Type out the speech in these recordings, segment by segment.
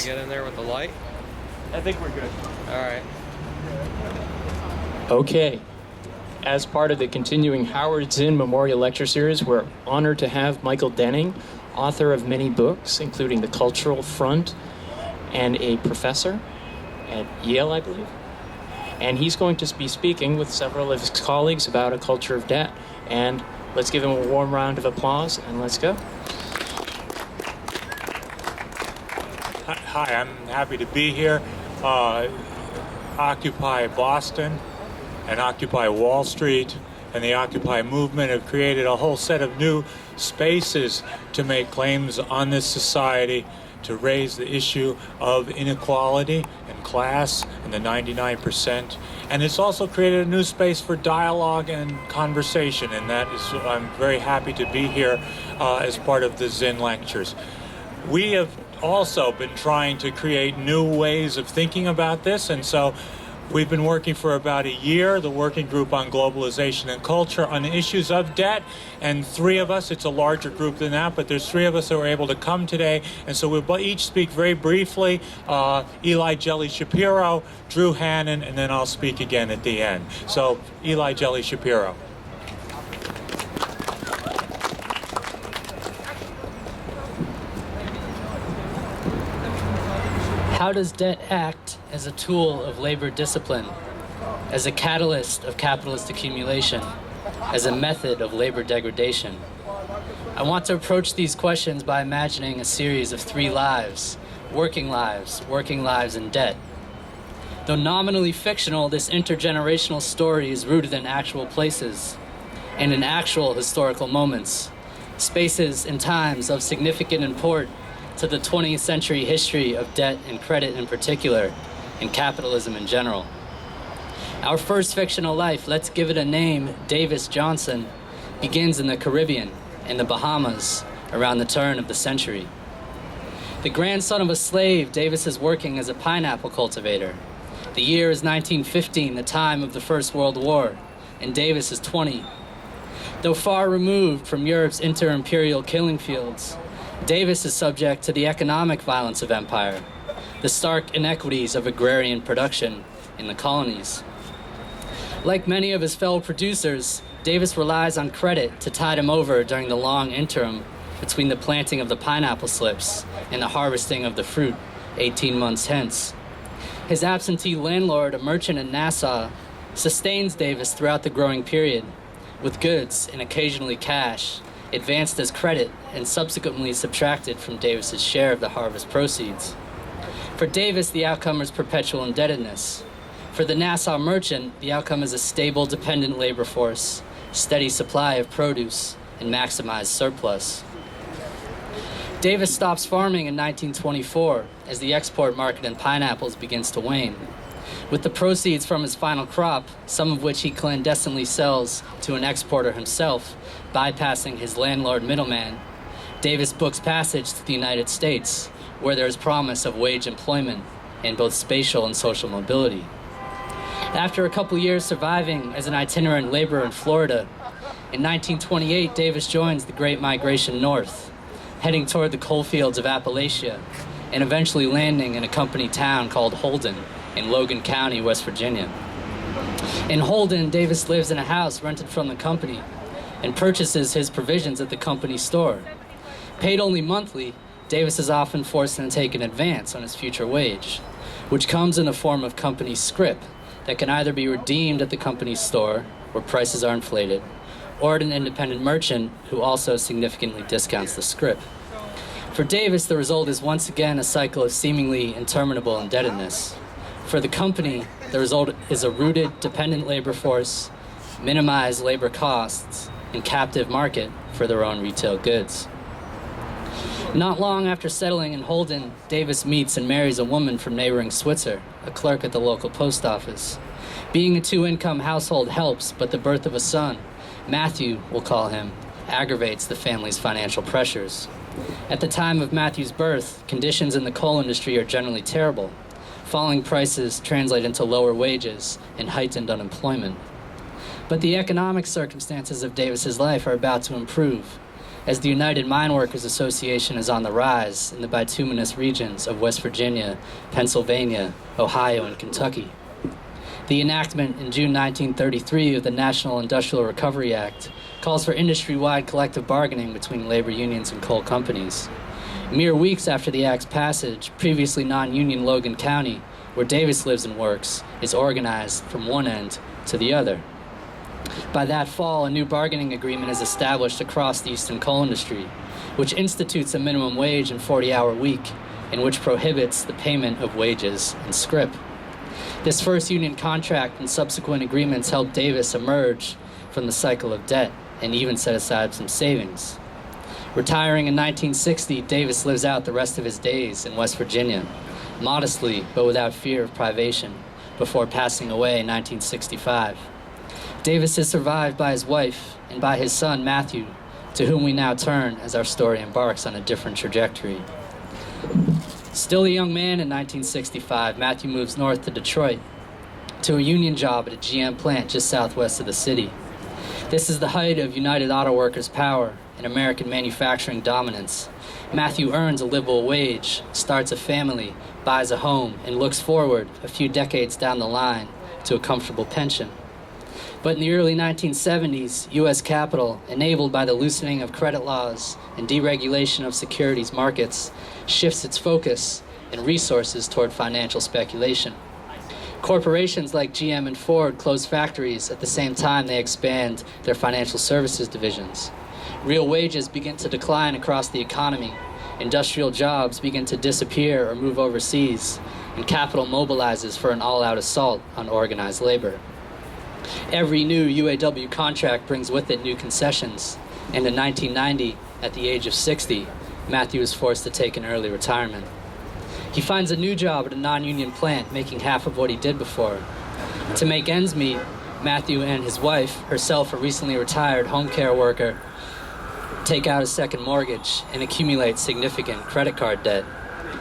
Get in there with the light? I think we're good. All right. Okay. As part of the continuing Howard Zinn Memorial Lecture Series, we're honored to have Michael Denning, author of many books, including The Cultural Front, and a professor at Yale, I believe. And he's going to be speaking with several of his colleagues about a culture of debt. And let's give him a warm round of applause, and let's go. Hi, I'm happy to be here. Occupy Boston and Occupy Wall Street and the Occupy movement have created a whole set of new spaces to make claims on this society, to raise the issue of inequality and class and the 99%. And it's also created a new space for dialogue and conversation, and that is, I'm very happy to be here as part of the Zinn lectures. We have also been trying to create new ways of thinking about this, and so we've been working for about a year, the Working Group on Globalization and Culture, on the issues of debt, and three of us, it's a larger group than that, but there's three of us that were able to come today, and so we'll each speak very briefly. Eli Jelly Shapiro, Drew Hannon, and then I'll speak again at the end. So, Eli Jelly Shapiro. How does debt act as a tool of labor discipline, as a catalyst of capitalist accumulation, as a method of labor degradation? I want to approach these questions by imagining a series of three lives, working lives in debt. Though nominally fictional, this intergenerational story is rooted in actual places and in actual historical moments, spaces and times of significant import to the 20th century history of debt and credit in particular, and capitalism in general. Our first fictional life, let's give it a name, Davis Johnson, begins in the Caribbean and the Bahamas around the turn of the century. The grandson of a slave, Davis is working as a pineapple cultivator. The year is 1915, the time of the First World War, and Davis is 20. Though far removed from Europe's inter-imperial killing fields, Davis is subject to the economic violence of empire, the stark inequities of agrarian production in the colonies. Like many of his fellow producers, Davis relies on credit to tide him over during the long interim between the planting of the pineapple slips and the harvesting of the fruit 18 months hence. His absentee landlord, a merchant in Nassau, sustains Davis throughout the growing period, with goods and occasionally cash, advanced as credit and subsequently subtracted from Davis's share of the harvest proceeds. For Davis, the outcome is perpetual indebtedness. For the Nassau merchant, the outcome is a stable, dependent labor force, steady supply of produce, and maximized surplus. Davis stops farming in 1924 as the export market in pineapples begins to wane. With the proceeds from his final crop, some of which he clandestinely sells to an exporter himself, bypassing his landlord middleman, Davis books passage to the United States, where there is promise of wage employment and both spatial and social mobility. After a couple years surviving as an itinerant laborer in Florida, in 1928 Davis joins the Great Migration North, heading toward the coalfields of Appalachia and eventually landing in a company town called Holden in Logan County, West Virginia. In Holden, Davis lives in a house rented from the company and purchases his provisions at the company store. Paid only monthly, Davis is often forced to take an advance on his future wage, which comes in the form of company scrip that can either be redeemed at the company store, where prices are inflated, or at an independent merchant who also significantly discounts the scrip. For Davis, the result is once again a cycle of seemingly interminable indebtedness. For the company, the result is a rooted, dependent labor force, minimized labor costs, and captive market for their own retail goods. Not long after settling in Holden, Davis meets and marries a woman from neighboring Switzer, a clerk at the local post office. Being a two-income household helps, but the birth of a son, Matthew, we'll call him, aggravates the family's financial pressures. At the time of Matthew's birth, conditions in the coal industry are generally terrible. Falling prices translate into lower wages and heightened unemployment. But the economic circumstances of Davis's life are about to improve. as the United Mine Workers Association is on the rise in the bituminous regions of West Virginia, Pennsylvania, Ohio, and Kentucky. The enactment in June 1933 of the National Industrial Recovery Act calls for industry-wide collective bargaining between labor unions and coal companies. Mere weeks after the act's passage, previously non-union Logan County, where Davis lives and works, is organized from one end to the other. By that fall, a new bargaining agreement is established across the eastern coal industry, which institutes a minimum wage and 40-hour week, and which prohibits the payment of wages and scrip. This first union contract and subsequent agreements helped Davis emerge from the cycle of debt and even set aside some savings. Retiring in 1960, Davis lives out the rest of his days in West Virginia, modestly but without fear of privation, before passing away in 1965. Davis is survived by his wife and by his son, Matthew, to whom we now turn as our story embarks on a different trajectory. Still a young man in 1965, Matthew moves north to Detroit to a union job at a GM plant just southwest of the city. This is the height of United Auto Workers' power and American manufacturing dominance. Matthew earns a livable wage, starts a family, buys a home, and looks forward a few decades down the line to a comfortable pension. But in the early 1970s, U.S. capital, enabled by the loosening of credit laws and deregulation of securities markets, shifts its focus and resources toward financial speculation. Corporations like GM and Ford close factories at the same time they expand their financial services divisions. Real wages begin to decline across the economy. Industrial jobs begin to disappear or move overseas, and capital mobilizes for an all-out assault on organized labor. Every new UAW contract brings with it new concessions, and in 1990, at the age of 60, Matthew is forced to take an early retirement. He finds a new job at a non-union plant, making half of what he did before. To make ends meet, Matthew and his wife, herself a recently retired home care worker, take out a second mortgage and accumulate significant credit card debt.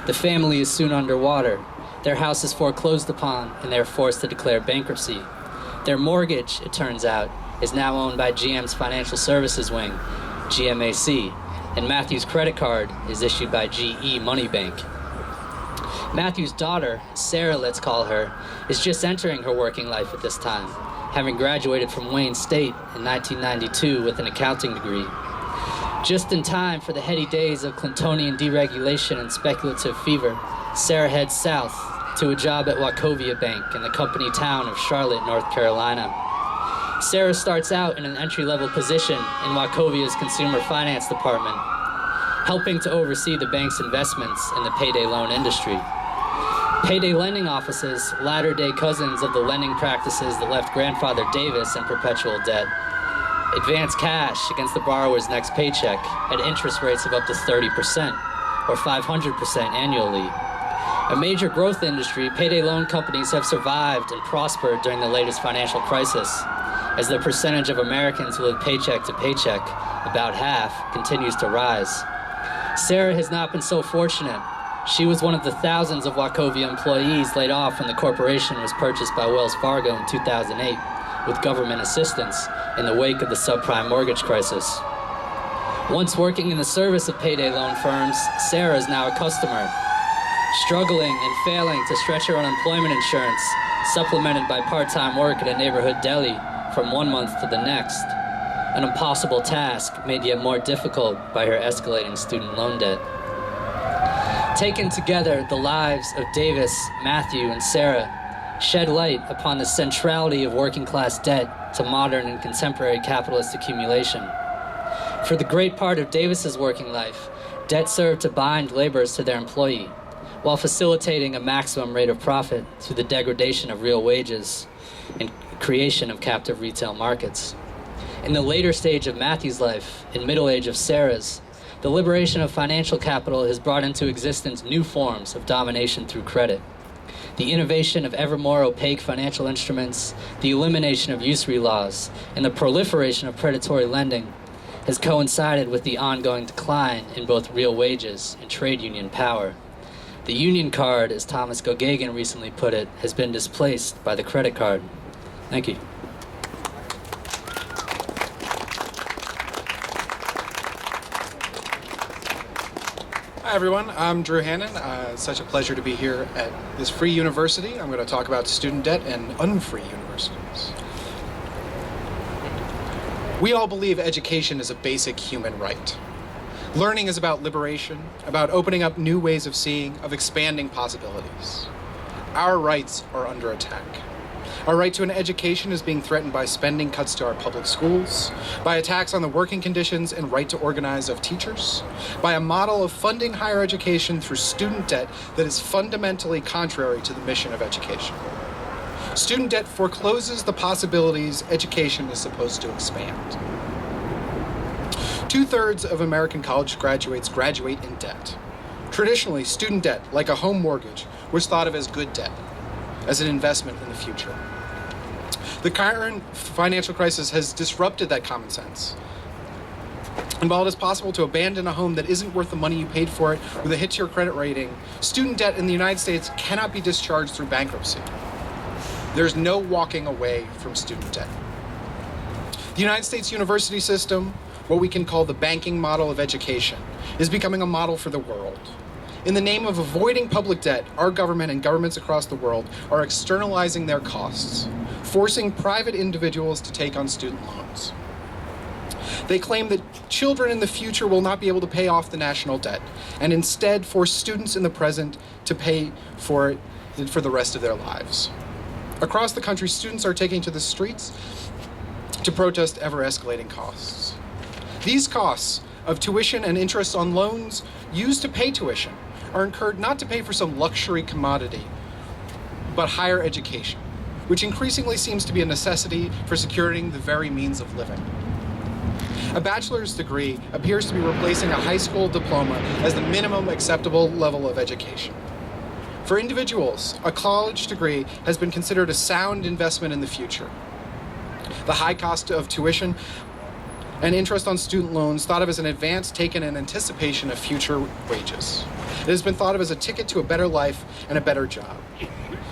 The family is soon underwater. Their house is foreclosed upon, and they are forced to declare bankruptcy. Their mortgage, it turns out, is now owned by GM's financial services wing, GMAC, and Matthew's credit card is issued by GE Money Bank. Matthew's daughter, Sarah let's call her, is just entering her working life at this time, having graduated from Wayne State in 1992 with an accounting degree. Just in time for the heady days of Clintonian deregulation and speculative fever, Sarah heads south to a job at Wachovia Bank in the company town of Charlotte, North Carolina. Sarah starts out in an entry-level position in Wachovia's consumer finance department, helping to oversee the bank's investments in the payday loan industry. Payday lending offices, latter-day cousins of the lending practices that left grandfather Davis in perpetual debt, advance cash against the borrower's next paycheck at interest rates of up to 30% or 500% annually. A major growth industry, payday loan companies have survived and prospered during the latest financial crisis, as the percentage of Americans who live paycheck to paycheck, about half, continues to rise. Sarah has not been so fortunate. She was one of the thousands of Wachovia employees laid off when the corporation was purchased by Wells Fargo in 2008 with government assistance in the wake of the subprime mortgage crisis. Once working in the service of payday loan firms, Sarah is now a customer, struggling and failing to stretch her unemployment insurance, supplemented by part-time work at a neighborhood deli from 1 month to the next, an impossible task made yet more difficult by her escalating student loan debt. Taken together, the lives of Davis, Matthew, and Sarah shed light upon the centrality of working-class debt to modern and contemporary capitalist accumulation. For the great part of Davis's working life, debt served to bind laborers to their employee, while facilitating a maximum rate of profit through the degradation of real wages and creation of captive retail markets. In the later stage of Matthew's life, and middle age of Sarah's, the liberation of financial capital has brought into existence new forms of domination through credit. The innovation of ever more opaque financial instruments, the elimination of usury laws, and the proliferation of predatory lending has coincided with the ongoing decline in both real wages and trade union power. The union card, as Thomas Gogagan recently put it, has been displaced by the credit card. Thank you. Hi everyone, I'm Drew Hannon. It's such a pleasure to be here at this free university. I'm going to talk about student debt and unfree universities. We all believe education is a basic human right. Learning is about liberation, about opening up new ways of seeing, of expanding possibilities. Our rights are under attack. Our right to an education is being threatened by spending cuts to our public schools, by attacks on the working conditions and right to organize of teachers, by a model of funding higher education through student debt that is fundamentally contrary to the mission of education. Student debt forecloses the possibilities education is supposed to expand. 2/3 of American college graduates graduate in debt. Traditionally, student debt, like a home mortgage, was thought of as good debt, as an investment in the future. The current financial crisis has disrupted that common sense. And while it is possible to abandon a home that isn't worth the money you paid for it with a hit to your credit rating, student debt in the United States cannot be discharged through bankruptcy. There's no walking away from student debt. The United States university system, what we can call the banking model of education, is becoming a model for the world. In the name of avoiding public debt, our government and governments across the world are externalizing their costs, forcing private individuals to take on student loans. They claim that children in the future will not be able to pay off the national debt, and instead force students in the present to pay for it for the rest of their lives. Across the country, students are taking to the streets to protest ever-escalating costs. These costs of tuition and interest on loans used to pay tuition are incurred not to pay for some luxury commodity, but higher education, which increasingly seems to be a necessity for securing the very means of living. A bachelor's degree appears to be replacing a high school diploma as the minimum acceptable level of education. For individuals, a college degree has been considered a sound investment in the future. The high cost of tuition and interest on student loans thought of as an advance taken in anticipation of future wages. It has been thought of as a ticket to a better life and a better job.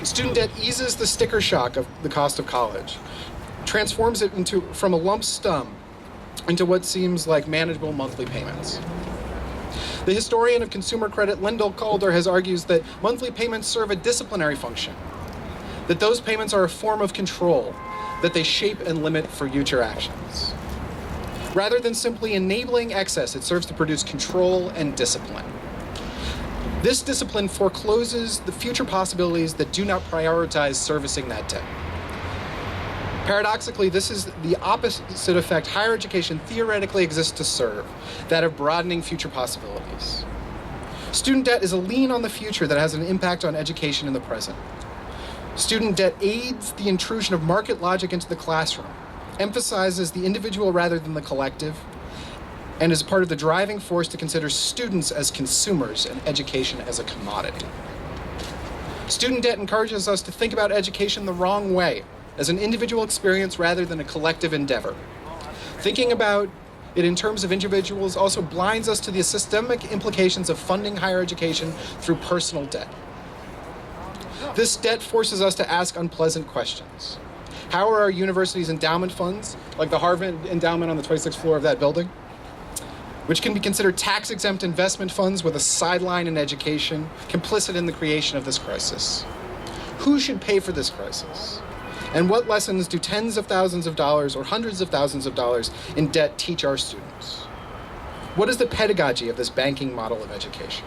Student debt eases the sticker shock of the cost of college, transforms it from a lump sum into what seems like manageable monthly payments. The historian of consumer credit, Lyndall Calder, has argued that monthly payments serve a disciplinary function, that those payments are a form of control, that they shape and limit for future actions. Rather than simply enabling excess, it serves to produce control and discipline. This discipline forecloses the future possibilities that do not prioritize servicing that debt. Paradoxically, this is the opposite effect higher education theoretically exists to serve, that of broadening future possibilities. Student debt is a lien on the future that has an impact on education in the present. Student debt aids the intrusion of market logic into the classroom, emphasizes the individual rather than the collective, and is part of the driving force to consider students as consumers and education as a commodity. Student debt encourages us to think about education the wrong way, as an individual experience rather than a collective endeavor. Thinking about it in terms of individuals also blinds us to the systemic implications of funding higher education through personal debt. This debt forces us to ask unpleasant questions. How are our university's endowment funds, like the Harvard endowment on the 26th floor of that building, which can be considered tax-exempt investment funds with a sideline in education, complicit in the creation of this crisis? Who should pay for this crisis? And what lessons do tens of thousands of dollars or hundreds of thousands of dollars in debt teach our students? What is the pedagogy of this banking model of education?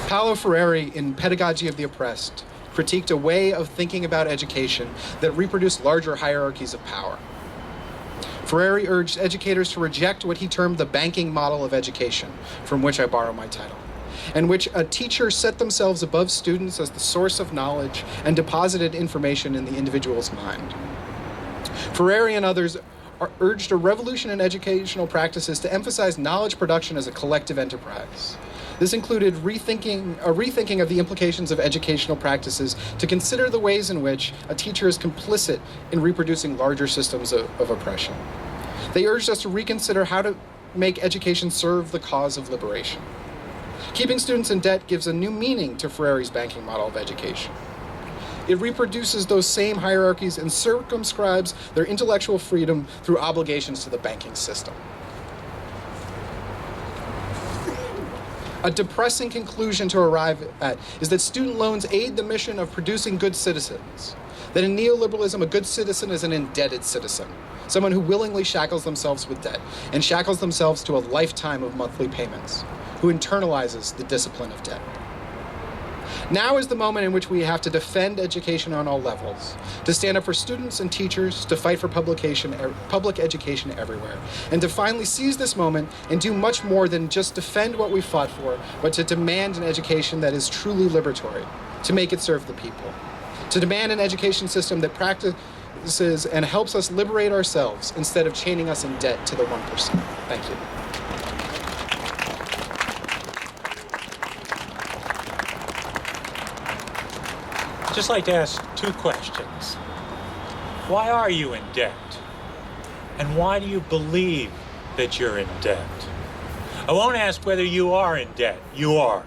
Paulo Freire, in Pedagogy of the Oppressed, critiqued a way of thinking about education that reproduced larger hierarchies of power. Freire urged educators to reject what he termed the banking model of education, from which I borrow my title, in which a teacher set themselves above students as the source of knowledge and deposited information in the individual's mind. Freire and others urged a revolution in educational practices to emphasize knowledge production as a collective enterprise. This included a rethinking of the implications of educational practices to consider the ways in which a teacher is complicit in reproducing larger systems of oppression. They urged us to reconsider how to make education serve the cause of liberation. Keeping students in debt gives a new meaning to Freire's banking model of education. It reproduces those same hierarchies and circumscribes their intellectual freedom through obligations to the banking system. A depressing conclusion to arrive at is that student loans aid the mission of producing good citizens. That in neoliberalism, a good citizen is an indebted citizen, someone who willingly shackles themselves with debt and shackles themselves to a lifetime of monthly payments, who internalizes the discipline of debt. Now is the moment in which we have to defend education on all levels, to stand up for students and teachers, to fight for public education everywhere, and to finally seize this moment and do much more than just defend what we fought for, but to demand an education that is truly liberatory, to make it serve the people, to demand an education system that practices and helps us liberate ourselves instead of chaining us in debt to the 1%. Thank you. I'd just like to ask two questions. Why are you in debt? And why do you believe that you're in debt? I won't ask whether you are in debt. You are.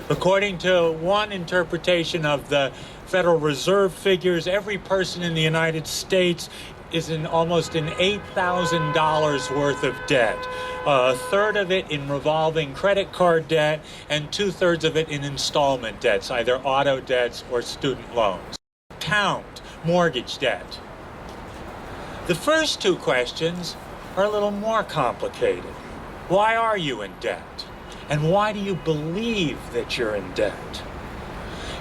According to one interpretation of the Federal Reserve figures, every person in the United States is in almost an $8,000 worth of debt. A third of it in revolving credit card debt, and 2/3 of it in installment debts, either auto debts or student loans. Count mortgage debt. The first two questions are a little more complicated. Why are you in debt? And why do you believe that you're in debt?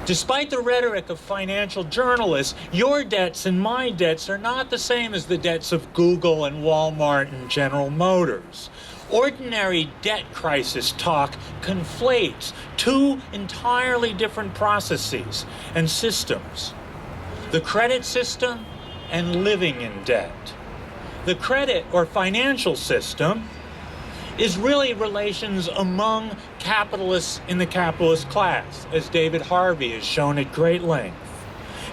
Despite the rhetoric of financial journalists, your debts and my debts are not the same as the debts of Google and Walmart and General Motors. Ordinary debt crisis talk conflates two entirely different processes and systems: the credit system and living in debt. The credit or financial system is really relations among capitalists in the capitalist class, as David Harvey has shown at great length.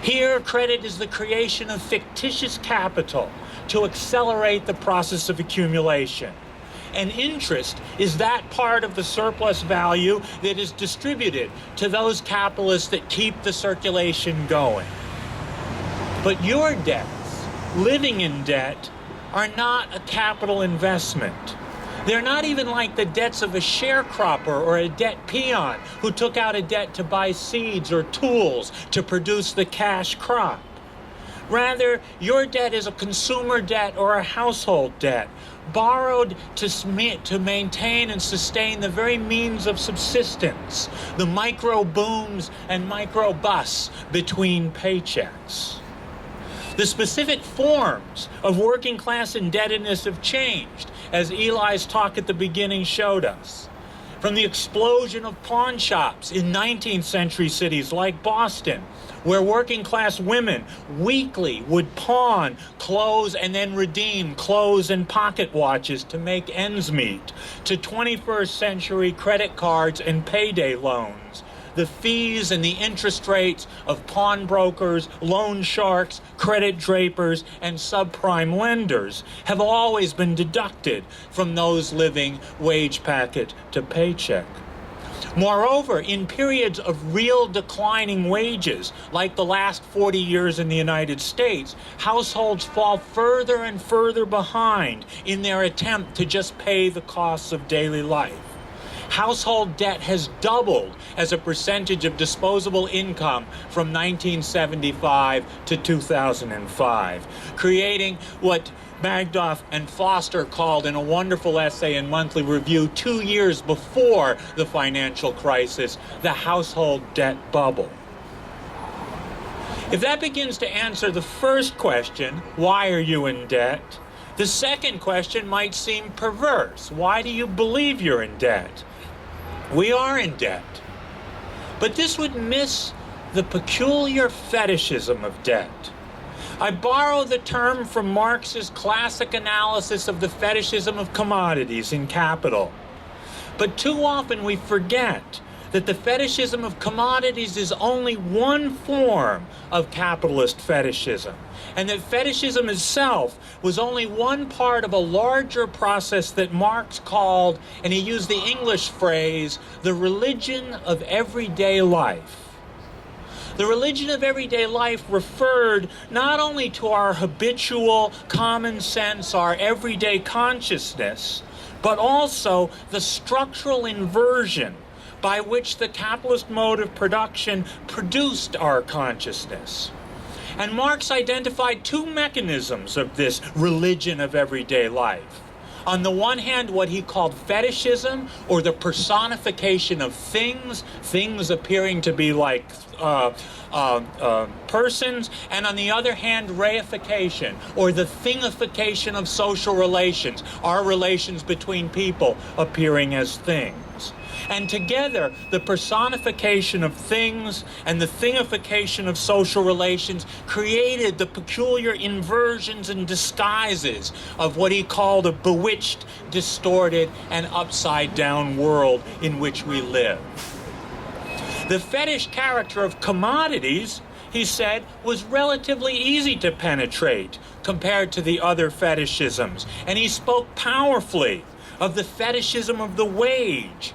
Here, credit is the creation of fictitious capital to accelerate the process of accumulation. And interest is that part of the surplus value that is distributed to those capitalists that keep the circulation going. But your debts, living in debt, are not a capital investment. They're not even like the debts of a sharecropper or a debt peon who took out a debt to buy seeds or tools to produce the cash crop. Rather, your debt is a consumer debt or a household debt, borrowed to maintain and sustain the very means of subsistence, the micro booms and micro busts between paychecks. The specific forms of working class indebtedness have changed, as Eli's talk at the beginning showed us. From the explosion of pawn shops in 19th century cities like Boston, where working class women weekly would pawn clothes and then redeem clothes and pocket watches to make ends meet, to 21st century credit cards and payday loans. The fees and the interest rates of pawnbrokers, loan sharks, credit drapers, and subprime lenders have always been deducted from those living wage packet to paycheck. Moreover, in periods of real declining wages, like the last 40 years in the United States, households fall further and further behind in their attempt to just pay the costs of daily life. Household debt has doubled as a percentage of disposable income from 1975 to 2005, creating what Magdoff and Foster called in a wonderful essay in Monthly Review 2 years before the financial crisis, the household debt bubble. If that begins to answer the first question, why are you in debt? The second question might seem perverse. Why do you believe you're in debt? We are in debt. But this would miss the peculiar fetishism of debt. I borrow the term from Marx's classic analysis of the fetishism of commodities in Capital. But too often we forget that the fetishism of commodities is only one form of capitalist fetishism, and that fetishism itself was only one part of a larger process that Marx called, and he used the English phrase, the religion of everyday life. The religion of everyday life referred not only to our habitual common sense, our everyday consciousness, but also the structural inversion by which the capitalist mode of production produced our consciousness. And Marx identified two mechanisms of this religion of everyday life. On the one hand, what he called fetishism, or the personification of things, things appearing to be like persons, and on the other hand, reification, or the thingification of social relations, our relations between people appearing as things. And together, the personification of things and the thingification of social relations created the peculiar inversions and disguises of what he called a bewitched, distorted, and upside-down world in which we live. The fetish character of commodities, he said, was relatively easy to penetrate compared to the other fetishisms, and he spoke powerfully of the fetishism of the wage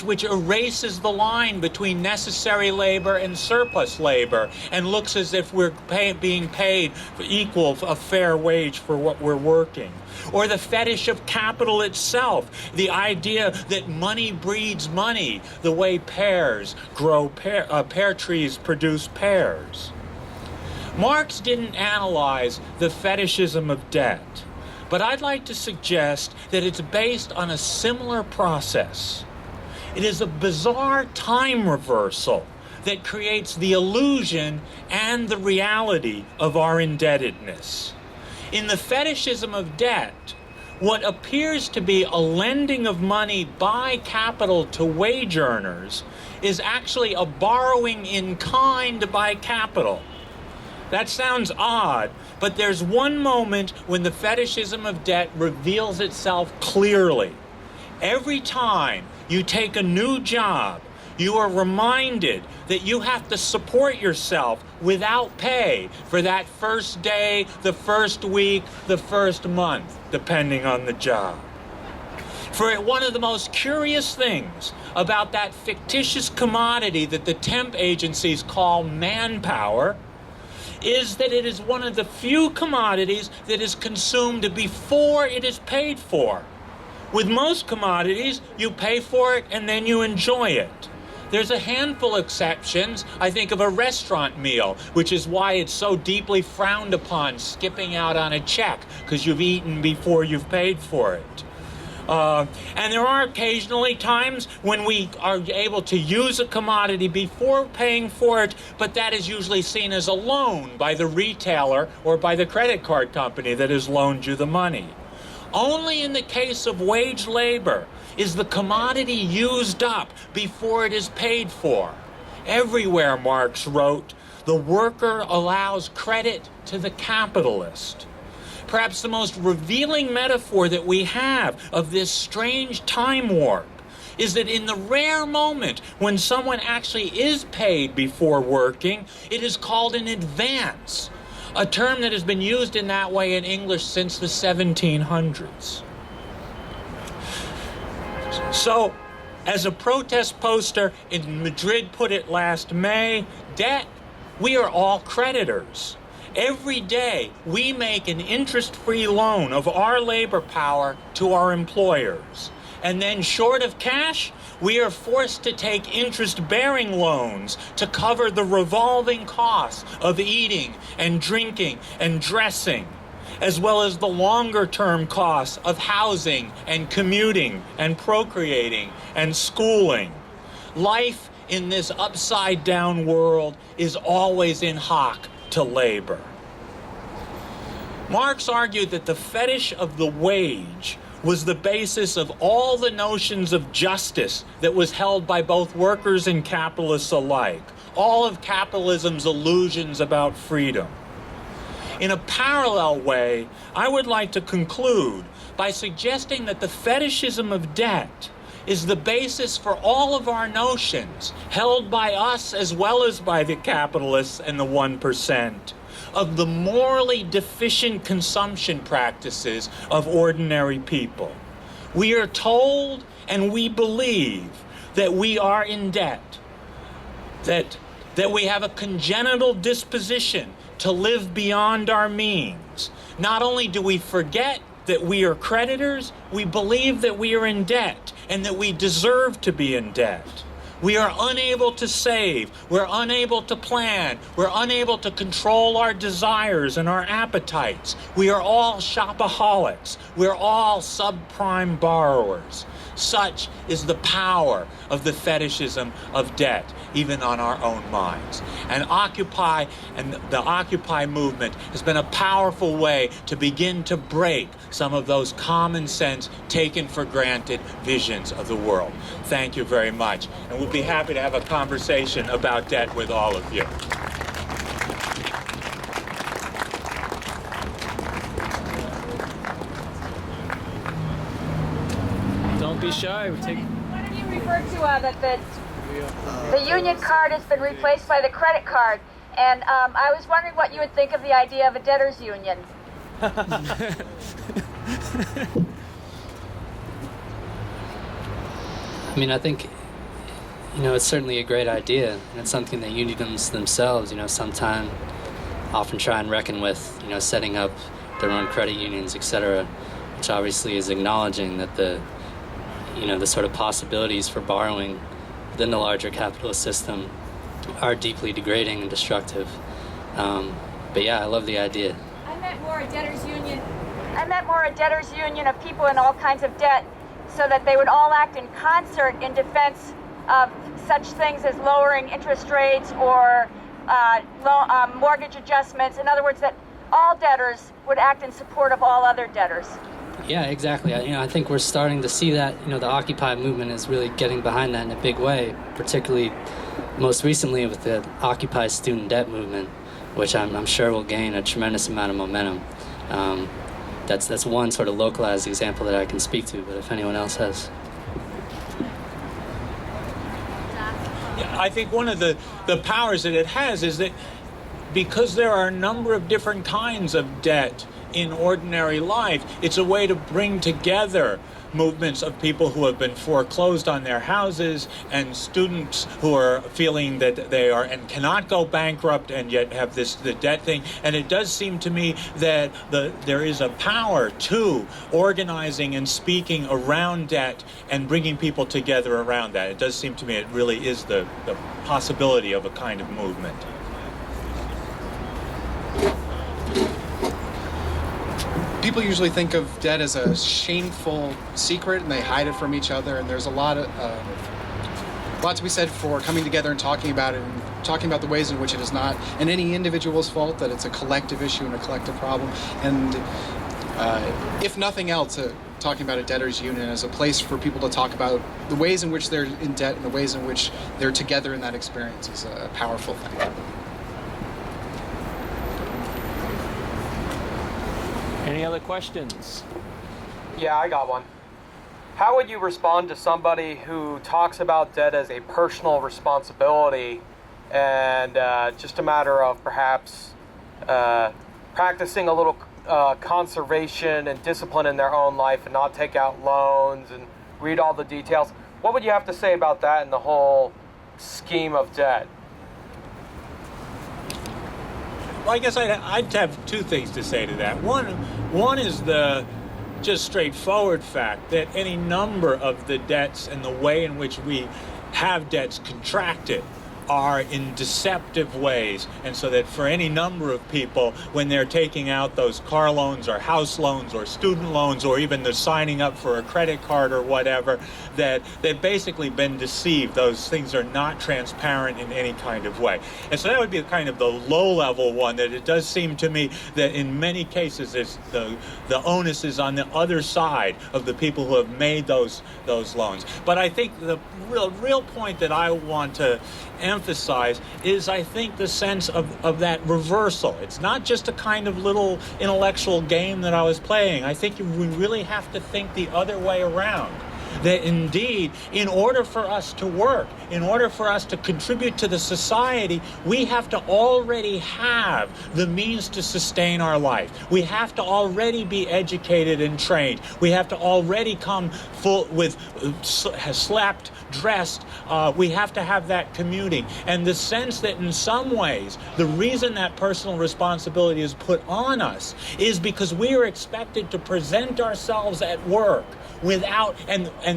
which erases the line between necessary labor and surplus labor and looks as if we're being paid for a fair wage for what we're working. Or the fetish of capital itself, the idea that money breeds money, the way pear trees produce pears. Marx didn't analyze the fetishism of debt, but I'd like to suggest that it's based on a similar process. It is a bizarre time reversal that creates the illusion and the reality of our indebtedness. In the fetishism of debt, what appears to be a lending of money by capital to wage earners is actually a borrowing in kind by capital. That sounds odd, but there's one moment when the fetishism of debt reveals itself clearly. Every time you take a new job, you are reminded that you have to support yourself without pay for that first day, the first week, the first month, depending on the job. For one of the most curious things about that fictitious commodity that the temp agencies call manpower is that it is one of the few commodities that is consumed before it is paid for. With most commodities, you pay for it and then you enjoy it. There's a handful of exceptions. I think of a restaurant meal, which is why it's so deeply frowned upon skipping out on a check, because you've eaten before you've paid for it. And there are occasionally times when we are able to use a commodity before paying for it, but that is usually seen as a loan by the retailer or by the credit card company that has loaned you the money. Only in the case of wage labor is the commodity used up before it is paid for. Everywhere, Marx wrote, the worker allows credit to the capitalist. Perhaps the most revealing metaphor that we have of this strange time warp is that in the rare moment when someone actually is paid before working, it is called an advance, a term that has been used in that way in English since the 1700s. So, as a protest poster in Madrid put it last May, debt, we are all creditors. Every day, we make an interest-free loan of our labor power to our employers. And then, short of cash, we are forced to take interest-bearing loans to cover the revolving costs of eating and drinking and dressing, as well as the longer-term costs of housing and commuting and procreating and schooling. Life in this upside-down world is always in hock to labor. Marx argued that the fetish of the wage was the basis of all the notions of justice that was held by both workers and capitalists alike, all of capitalism's illusions about freedom. In a parallel way, I would like to conclude by suggesting that the fetishism of debt is the basis for all of our notions, held by us as well as by the capitalists and the 1%, of the morally deficient consumption practices of ordinary people. We are told and we believe that we are in debt, that we have a congenital disposition to live beyond our means. Not only do we forget that we are creditors, we believe that we are in debt, and that we deserve to be in debt. We are unable to save. We're unable to plan. We're unable to control our desires and our appetites. We are all shopaholics. We're all subprime borrowers. Such is the power of the fetishism of debt, even on our own minds. And the Occupy movement has been a powerful way to begin to break some of those common sense, taken for granted visions of the world. Thank you very much. And we'll be happy to have a conversation about debt with all of you. Don't be shy. What do you refer to that the union card has been replaced by the credit card? And I was wondering what you would think of the idea of a debtors union. I mean, I think, it's certainly a great idea, and it's something that unions themselves, often try and reckon with, setting up their own credit unions, etc., which obviously is acknowledging that the sort of possibilities for borrowing within the larger capitalist system are deeply degrading and destructive. But yeah, I love the idea. I meant more a debtors union of people in all kinds of debt, so that they would all act in concert in defense of such things as lowering interest rates or mortgage adjustments. In other words, that all debtors would act in support of all other debtors. Yeah, exactly. I think we're starting to see that. The Occupy movement is really getting behind that in a big way, particularly most recently with the Occupy student debt movement, which I'm sure will gain a tremendous amount of momentum. That's one sort of localized example that I can speak to, but if anyone else has. Yeah, I think one of the powers that it has is that because there are a number of different kinds of debt in ordinary life, it's a way to bring together movements of people who have been foreclosed on their houses and students who are feeling that they are and cannot go bankrupt and yet have the debt thing. And it does seem to me that there is a power to organizing and speaking around debt and bringing people together around that. It does seem to me it really is the possibility of a kind of movement. People usually think of debt as a shameful secret, and they hide it from each other. And there's a lot to be said for coming together and talking about it, and talking about the ways in which it is not in any individual's fault, that it's a collective issue and a collective problem. And if nothing else, talking about a debtors union as a place for people to talk about the ways in which they're in debt and the ways in which they're together in that experience is a powerful thing. Any other questions? Yeah, I got one. How would you respond to somebody who talks about debt as a personal responsibility and just a matter of perhaps practicing a little conservation and discipline in their own life and not take out loans and read all the details? What would you have to say about that and the whole scheme of debt? Well, I guess I'd have two things to say to that. One is the just straightforward fact that any number of the debts and the way in which we have debts contracted are in deceptive ways, and so that for any number of people, when they're taking out those car loans or house loans or student loans or even they're signing up for a credit card or whatever, that they've basically been deceived. Those things are not transparent in any kind of way. And so that would be kind of the low-level one, that it does seem to me that in many cases it's the onus is on the other side of the people who have made those loans. But I think the real point that I want to emphasize is, I think, the sense of that reversal. It's not just a kind of little intellectual game that I was playing. I think we really have to think the other way around. That indeed, in order for us to work, in order for us to contribute to the society, we have to already have the means to sustain our life. We have to already be educated and trained. We have to already come full with slapped dressed. We have to have that commuting. And the sense that in some ways, the reason that personal responsibility is put on us is because we are expected to present ourselves at work without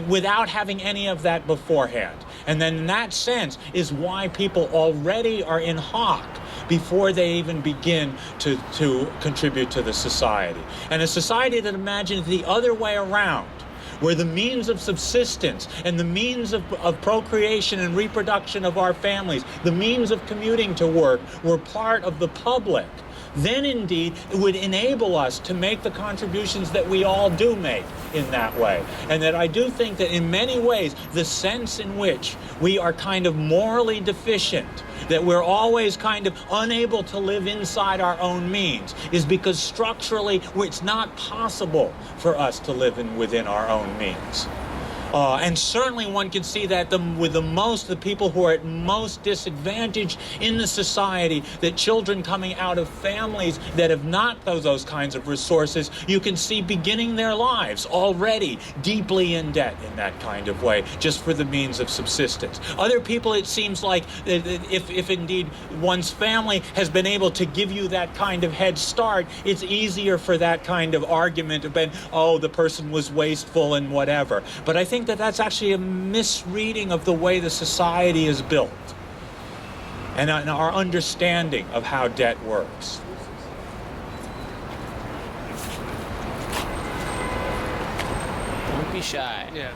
without having any of that beforehand. And then in that sense is why people already are in hock before they even begin to contribute to the society. And a society that imagines the other way around, where the means of subsistence and the means of procreation and reproduction of our families, the means of commuting to work were part of the public, then indeed it would enable us to make the contributions that we all do make in that way. And that I do think that in many ways, the sense in which we are kind of morally deficient, that we're always kind of unable to live inside our own means, is because structurally it's not possible for us to live within our own means. And certainly one can see that with the people who are at most disadvantaged in the society, that children coming out of families that have not those kinds of resources, you can see beginning their lives already deeply in debt in that kind of way, just for the means of subsistence. Other people, it seems like, if indeed one's family has been able to give you that kind of head start, it's easier for that kind of argument to be, oh, the person was wasteful and whatever. But I think that that's actually a misreading of the way the society is built and our understanding of how debt works. Don't be shy. Yeah.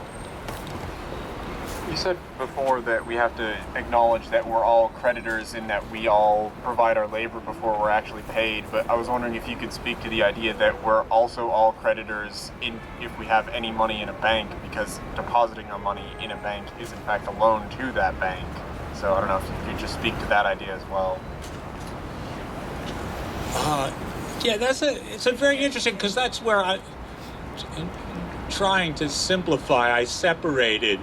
You said before that we have to acknowledge that we're all creditors in that we all provide our labor before we're actually paid, but I was wondering if you could speak to the idea that we're also all creditors if we have any money in a bank, because depositing our money in a bank is in fact a loan to that bank. So I don't know if you could just speak to that idea as well. Yeah, it's a very interesting, because that's where trying to simplify, I separated.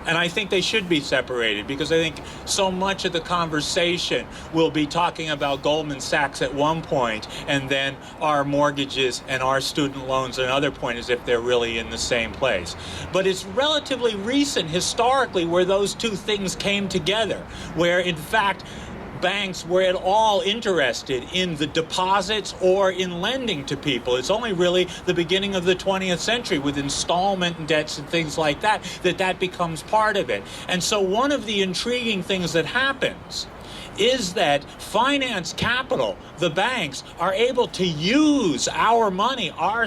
And I think they should be separated, because I think so much of the conversation will be talking about Goldman Sachs at one point, and then our mortgages and our student loans at another point, as if they're really in the same place. But it's relatively recent historically where those two things came together, where in fact banks were at all interested in the deposits or in lending to people. It's only really the beginning of the 20th century with installment debts and things like that that becomes part of it. And so one of the intriguing things that happens is that finance capital, the banks, are able to use our money, our